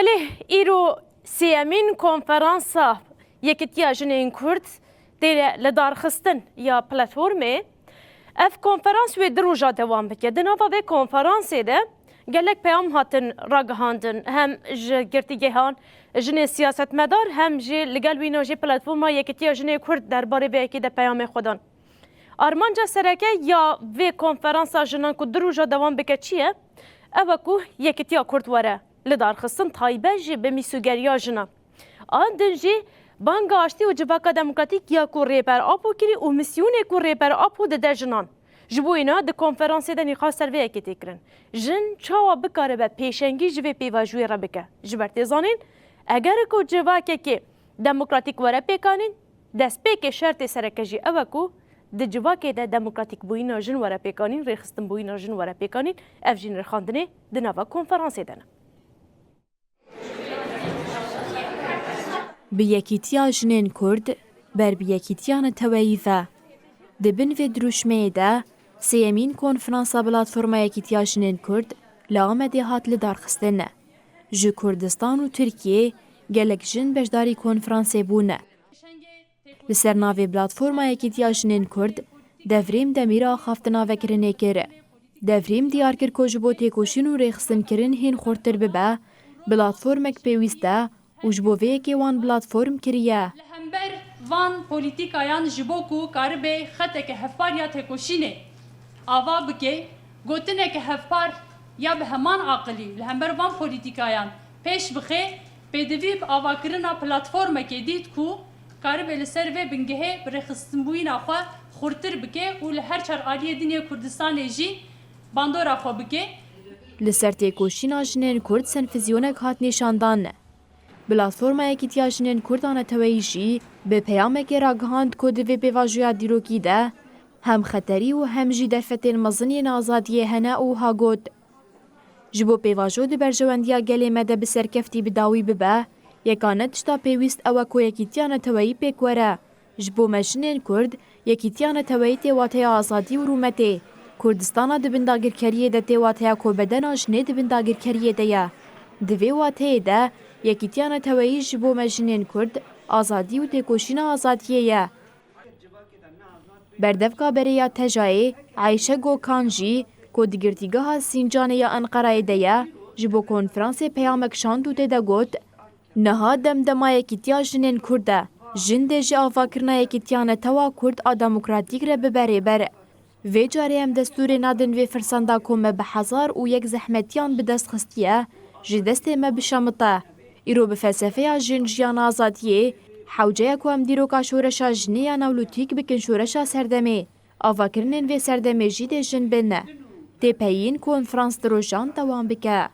بله ایرو سیامین کنفرانسا یکتیا جنین کرد دیل لدارخستن یا پلتفرمه اف کنفرانس و دروجا دوام بکه دناوا و کنفرانسی ده گلک پیام هاتن راگهاندن هم گرتیگه هان جن سیاست مدار هم جی لگل وینوجی پلتفرما یکتیا جنین کرد درباره و یکی ده پیام خودان آرمانجا سرکه یا و کنفرانسا جنان کو دروجا دوام بکه چیه؟ اوه کو یکتیا کرد وره لدارخستن تایبه جی به میسوگریا جنا آن جی بانگا آشتی و جواکا دموکراتیک یا کو ریپر آپو کری و میسیون کو ریپر آپو ده جنان جبو اینا ده کنفرانسی ده نیخوا سروی اکی تکرن جن چاوا بکاره به پیشنگی جوی پیواجوی را بکه جبرتی زانین اگر کو جواکه که دموکراتیک وره پیکانین دست پیک شرط سرکه جی اوه کو د جواکه ده دموکراتیک بوینا جن وره پیکانین ریخستن بوینا جن وره پیکانین اف جین رخاندنه ده نوا کنفرانسی دنه به یکیتیا جنین کرد بر به یکیتیان توییفه دبن و دروشمه ده سیمین کنفرانسا پلتفرما یکیتیا جنین کرد لامده هات لدارخستنه جو کردستان و ترکیه گلک جن بجداری کنفرانسی بونه لسر ناوی پلتفرما یکیتیا جنین کرد دفریم دمیرا خافتنا وکرنه کره دفریم دیار کر کجبو تیکوشین و ریخستن کرن هین خورتر ببه پلتفرمک پیوسته وجبوه که وان پلتفرم کریه. لهمبر وان پولیتیکایان جبوکو کاربه خطه که هفپار یا تکوشینه آوا بکه گوتنه که هفپار یا به همان عقلی لهمبر وان پولیتیکایان پیش بخه بدویب آوا کرنا پلتفرم که دید کو کاربه لسر و بنگهه برخستنبوین آخوا خورتر بکه و لهر چار آلیه دینی کردستان جی باندور آخوا بکه لسر تکوشین آجنین کرد سنفیزیونک هات نشاندانه. پلتفرما یکیتیا جنین کردان توییجی به پیامک راگهاند کد و پیواجویا دیروکی ده هم خطری و هم جی درفتین مزنی نازادی هنه و هاگود. جبو پیواجو ده برجواندیا گلی مده بسرکفتی بداوی ببه یکانه تشتا پیویست او کو یکیتیان تویی پیکوره. جبو مجنین کرد یکیتیان تویی تیواته آزادی و رومته. کردستان ده بنداگر کریه ده تیواته کو بدناش نه ده بنداگر کریه ده یا. دوی واته ده یکیتیان تویی جبو مجنین کرد آزادی و تکوشین آزادیه بردفقا بریا تجایی عایشه گوکانجی که دیگرتیگاه سینجانه یا انقره ده جبو کنفرانس پیامک شاندو ده گوت نها دمدما یکیتیا جنین کرده جنده جی آفا کرنا یکیتیان توا کرد آدموکراتیک را ببره بره وی جاری هم دستور نادن وی فرساندا کومه به هزار و یک زحمتیان به دست خستیه جی دست ما بشامطه ایرو به فلسفه جن جیان آزادیه حوجه کو هم دیروکا شورشا جنیا نولوتیک بکن شورشا سردمه آوا کرنن و سردمه جی ده جن بنه ده پیین کنفرانس دروجان دوام بکه